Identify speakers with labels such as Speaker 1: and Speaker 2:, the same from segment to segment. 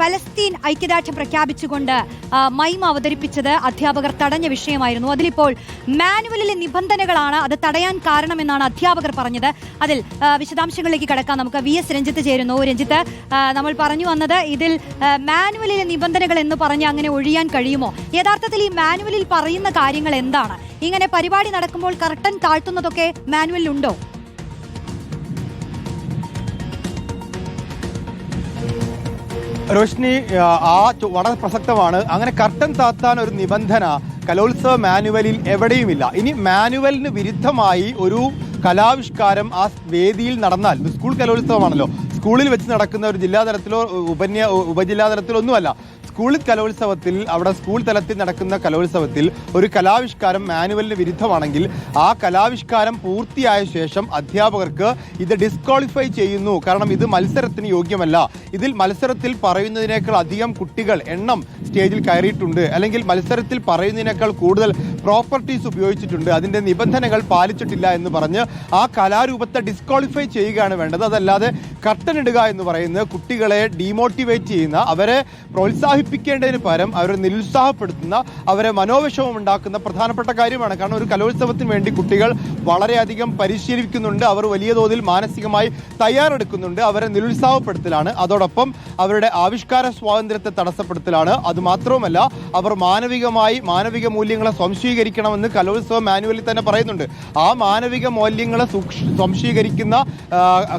Speaker 1: Palestine ഐക്യദാർഢ്യം പ്രഖ്യാപിച്ചുകൊണ്ട് മൈം അവതരിപ്പിച്ചത് അധ്യാപകർ തടഞ്ഞ വിഷയമായിരുന്നു. അതിലിപ്പോൾ മാനുവലിലെ നിബന്ധനകളാണ് അത് തടയാൻ കാരണമെന്നാണ് അധ്യാപകർ പറഞ്ഞത്. അതിൽ വിശദാംശങ്ങളിലേക്ക് കടക്കാൻ നമുക്ക് VS രഞ്ജിത്ത് ചേരുന്നു. രഞ്ജിത്ത്, നമ്മൾ പറഞ്ഞു വന്നത് ഇതിൽ മാനുവലിലെ നിബന്ധനകൾ എന്ന് പറഞ്ഞ് അങ്ങനെ ഒഴിയാൻ കഴിയുമോ? യഥാർത്ഥത്തിൽ ഈ മാനുവലിൽ പറയുന്ന കാര്യങ്ങൾ എന്താണ്? ഇങ്ങനെ പരിപാടി നടക്കുമ്പോൾ കർട്ടൻ താഴ്ത്തുന്നതൊക്കെ മാനുവലിലുണ്ടോ?
Speaker 2: റോഷ്നി, വളരെ പ്രസക്തമാണ്. അങ്ങനെ കർട്ടൻ താത്താൻ ഒരു നിബന്ധന കലോത്സവ മാനുവലിൽ എവിടെയുമില്ല. ഇനി മാനുവലിന് വിരുദ്ധമായി ഒരു കലാവിഷ്കാരം ആ വേദിയിൽ നടന്നാൽ, സ്കൂൾ കലോത്സവമാണല്ലോ, സ്കൂളിൽ വെച്ച് നടക്കുന്ന ഒരു ജില്ലാതലത്തിലോ ഉപജില്ലാതലത്തിലോ ഒന്നുമല്ല, സ്കൂൾ കലോത്സവത്തിൽ, അവിടെ സ്കൂൾ തലത്തിൽ നടക്കുന്ന കലോത്സവത്തിൽ ഒരു കലാവിഷ്കാരം മാനുവലിന് വിരുദ്ധമാണെങ്കിൽ ആ കലാവിഷ്കാരം പൂർത്തിയായ ശേഷം അധ്യാപകർക്ക് ഇത് ഡിസ്ക്വാളിഫൈ ചെയ്യുന്നു. കാരണം ഇത് മത്സരത്തിന് യോഗ്യമല്ല. ഇതിൽ മത്സരത്തിൽ പറയുന്നതിനേക്കാൾ അധികം കുട്ടികൾ എണ്ണം സ്റ്റേജിൽ കയറിയിട്ടുണ്ട്, അല്ലെങ്കിൽ മത്സരത്തിൽ പറയുന്നതിനേക്കാൾ കൂടുതൽ പ്രോപ്പർട്ടീസ് ഉപയോഗിച്ചിട്ടുണ്ട്, അതിൻ്റെ നിബന്ധനകൾ പാലിച്ചിട്ടില്ല എന്ന് പറഞ്ഞ് ആ കലാരൂപത്തെ ഡിസ്ക്വാളിഫൈ ചെയ്യുകയാണ് വേണ്ടത്. അതല്ലാതെ കർട്ടൻ ഇടുക എന്ന് പറയുന്നത് കുട്ടികളെ ഡീമോട്ടിവേറ്റ് ചെയ്യുന്ന, അവരെ പ്രോത്സാഹിപ്പിക്കേണ്ടതിന് പകരം അവരെ നിരുത്സാഹപ്പെടുത്തുന്ന, അവരെ മനോവിഷമം ഉണ്ടാക്കുന്ന പ്രധാനപ്പെട്ട കാര്യമാണ്. കാരണം ഒരു കലോത്സവത്തിന് വേണ്ടി കുട്ടികൾ വളരെയധികം പരിശീലിക്കുന്നുണ്ട്, അവർ വലിയ തോതിൽ മാനസികമായി തയ്യാറെടുക്കുന്നുണ്ട്. അവരെ നിരുത്സാഹപ്പെടുത്തലാണ്, അതോടൊപ്പം അവരുടെ ആവിഷ്കാര സ്വാതന്ത്ര്യത്തെ തടസ്സപ്പെടുത്തലാണ്. അതുമാത്രവുമല്ല, അവർ മാനവിക മൂല്യങ്ങളെ സംശീകരിക്കണമെന്ന് കലോത്സവ മാനുവലിൽ തന്നെ പറയുന്നുണ്ട്. ആ മാനവിക മൂല്യങ്ങളെ സംശീകരിക്കുന്ന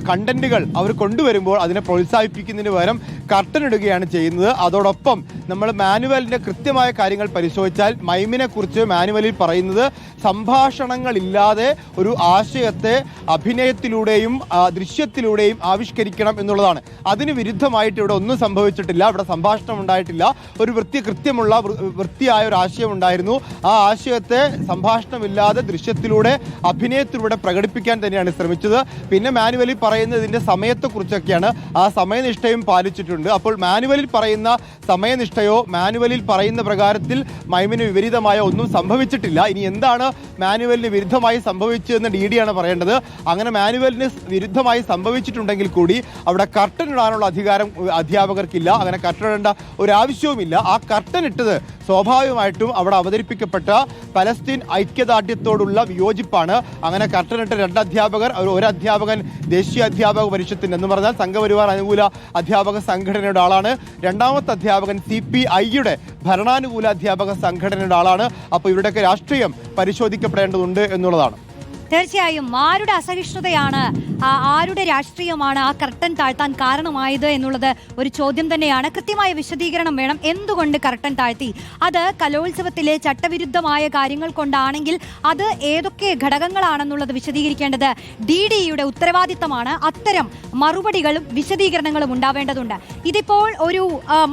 Speaker 2: കണ്ടന്റുകൾ അവർ കൊണ്ടുവരുമ്പോൾ അതിനെ പ്രോത്സാഹിപ്പിക്കുന്നതിന് പകരം കർട്ടൻ ഇടുകയാണ് ചെയ്യുന്നത്. അതോടൊപ്പം നമ്മൾ മാനുവലിൻ്റെ കൃത്യമായ കാര്യങ്ങൾ പരിശോധിച്ചാൽ മൈമിനെ കുറിച്ച് മാനുവലിൽ പറയുന്നത് സംഭാഷണങ്ങളില്ലാതെ ഒരു ആശയത്തെ അഭിനയത്തിലൂടെയും ദൃശ്യത്തിലൂടെയും ആവിഷ്കരിക്കണം എന്നുള്ളതാണ്. അതിന് വിരുദ്ധമായിട്ട് ഇവിടെ ഒന്നും സംഭവിച്ചിട്ടില്ല. ഇവിടെ സംഭാഷണം ഉണ്ടായിട്ടില്ല. ഒരു കൃത്യമുള്ള വൃത്തിയായ ഒരു ആശയം ഉണ്ടായിരുന്നു. ആ ആശയത്തെ സംഭാഷണമില്ലാതെ ദൃശ്യത്തിലൂടെ അഭിനയത്തിലൂടെ പ്രകടിപ്പിക്കാൻ തന്നെയാണ് ശ്രമിച്ചത്. പിന്നെ മാനുവലിൽ പറയുന്നത് ഇതിൻ്റെ സമയത്തെക്കുറിച്ചൊക്കെയാണ്. ആ സമയനിഷ്ഠയും പാലിച്ചിട്ടുണ്ട്. അപ്പോൾ മാനുവലിൽ പറയുന്ന സമയനിഷ്ഠയോ മാനുവലിൽ പറയുന്ന പ്രകാരത്തിൽ മൈമിന് വിപരീതമായ ഒന്നും സംഭവിച്ചിട്ടില്ല. ഇനി എന്താണ് മാനുവലിന് വിരുദ്ധമായി സംഭവിച്ചതെന്ന് DD ആണ് പറയേണ്ടത്. അങ്ങനെ മാനുവലിന് വിരുദ്ധമായി സംഭവിച്ചിട്ടുണ്ടെങ്കിൽ കൂടി അവിടെ കർട്ടൻ ഇടാനുള്ള അധികാരം അധ്യാപകർക്കില്ല. അങ്ങനെ കർട്ടൻ ഇടേണ്ട ഒരു ആവശ്യവുമില്ല. ആ കർട്ടൻ ഇട്ടത് സ്വാഭാവികമായിട്ടും അവിടെ അവതരിപ്പിക്കപ്പെട്ട പലസ്തീൻ ഐക്യദാർഢ്യത്തോടുള്ള വിയോജിപ്പാണ്. അങ്ങനെ കർട്ടനിട്ട 2 അധ്യാപകർ, ഒരു അധ്യാപകൻ ദേശീയ അധ്യാപക പരിഷത്തിന് എന്ന് പറഞ്ഞാൽ സംഘപരിവാർ അനുകൂല അധ്യാപക സംഘടനയുടെ ആളാണ്. രണ്ടാമത്തെ അധ്യാപകൻ CPIയുടെ ഭരണാനുകൂല അധ്യാപക സംഘടനയുടെ ആളാണ്. അപ്പോൾ ഇവരുടെയൊക്കെ രാഷ്ട്രീയം പരിശോധിക്കപ്പെടേണ്ടതുണ്ട് എന്നുള്ളതാണ്.
Speaker 1: തീർച്ചയായും ആരുടെ അസഹിഷ്ണുതയാണ്, ആരുടെ രാഷ്ട്രീയമാണ് ആ കർട്ടൻ താഴ്ത്താൻ കാരണമായത് എന്നുള്ളത് ഒരു ചോദ്യം തന്നെയാണ്. കൃത്യമായ വിശദീകരണം വേണം. എന്തുകൊണ്ട് കർട്ടൻ താഴ്ത്തി? അത് കലോത്സവത്തിലെ ചട്ടവിരുദ്ധമായ കാര്യങ്ങൾ കൊണ്ടാണെങ്കിൽ അത് ഏതൊക്കെ ഘടകങ്ങളാണെന്നുള്ളത് വിശദീകരിക്കേണ്ടത് DDയുടെ ഉത്തരവാദിത്തമാണ്. അത്തരം മറുപടികളും വിശദീകരണങ്ങളും ഉണ്ടാവേണ്ടതുണ്ട്. ഇതിപ്പോൾ ഒരു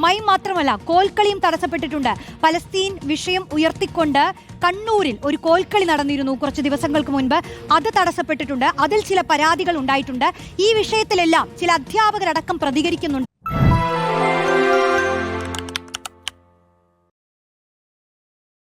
Speaker 1: മൈം മാത്രമല്ല, കോൽക്കളിയും തടസ്സപ്പെട്ടിട്ടുണ്ട്. പലസ്തീൻ വിഷയം ഉയർത്തിക്കൊണ്ട് കണ്ണൂരിൽ ഒരു കോൽക്കളി നടന്നിരുന്നു കുറച്ച് ദിവസങ്ങൾക്ക് മുൻപ്. അത് തടസ്സപ്പെട്ടിട്ടുണ്ട്. അതിൽ ചില പരാതികൾ ഉണ്ടായിട്ടുണ്ട്. ഈ വിഷയത്തിലെല്ലാം ചില അധ്യാപകരടക്കം പ്രതികരിക്കുന്നുണ്ട്.